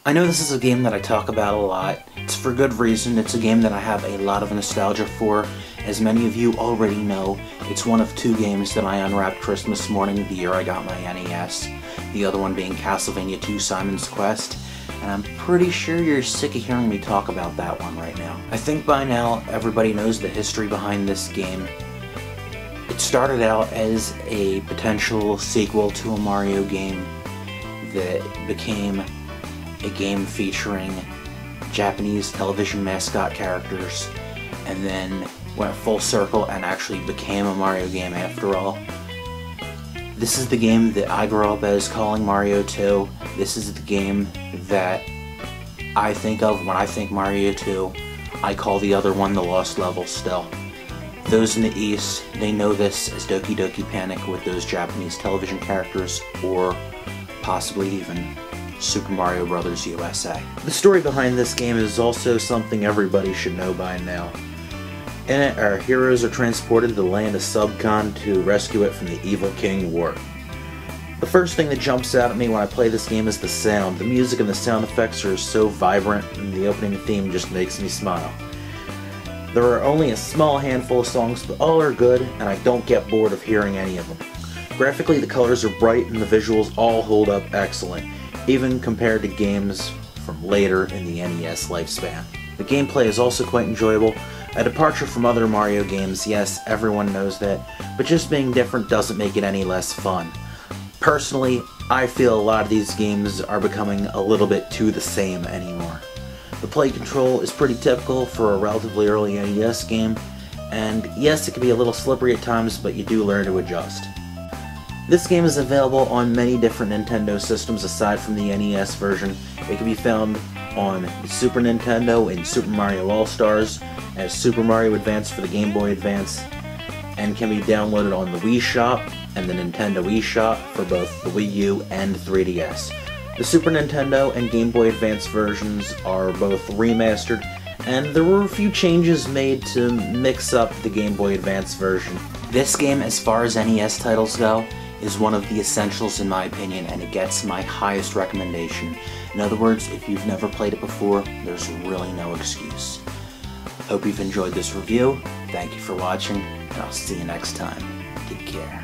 I know this is a game that I talk about a lot. It's for good reason. It's a game that I have a lot of nostalgia for. As many of you already know, it's one of two games that I unwrapped Christmas morning the year I got my NES. The other one being Castlevania II Simon's Quest. And I'm pretty sure you're sick of hearing me talk about that one right now. I think by now everybody knows the history behind this game. It started out as a potential sequel to a Mario game that became a game featuring Japanese television mascot characters, and then went full circle and actually became a Mario game after all. This is the game that I grew up as calling Mario 2. This is the game that I think of when I think Mario 2. I call the other one the Lost Level still. Those in the East, they know this as Doki Doki Panic with those Japanese television characters, or possibly even Super Mario Bros. USA. The story behind this game is also something everybody should know by now. In it, our heroes are transported to the land of Subcon to rescue it from the Evil King War. The first thing that jumps out at me when I play this game is the sound. The music and the sound effects are so vibrant, and the opening theme just makes me smile. There are only a small handful of songs, but all are good, and I don't get bored of hearing any of them. Graphically, the colors are bright, and the visuals all hold up excellent, even compared to games from later in the NES lifespan. The gameplay is also quite enjoyable. A departure from other Mario games, yes, everyone knows that, but just being different doesn't make it any less fun. Personally, I feel a lot of these games are becoming a little bit too the same anymore. The play control is pretty typical for a relatively early NES game, and yes, it can be a little slippery at times, but you do learn to adjust. This game is available on many different Nintendo systems aside from the NES version. It can be found on Super Nintendo in Super Mario All-Stars, as Super Mario Advance for the Game Boy Advance, and can be downloaded on the Wii Shop and the Nintendo eShop for both the Wii U and 3DS. The Super Nintendo and Game Boy Advance versions are both remastered, and there were a few changes made to mix up the Game Boy Advance version. This game, as far as NES titles go, is one of the essentials in my opinion, and it gets my highest recommendation. In other words, if you've never played it before, there's really no excuse. Hope you've enjoyed this review. Thank you for watching, and I'll see you next time. Take care.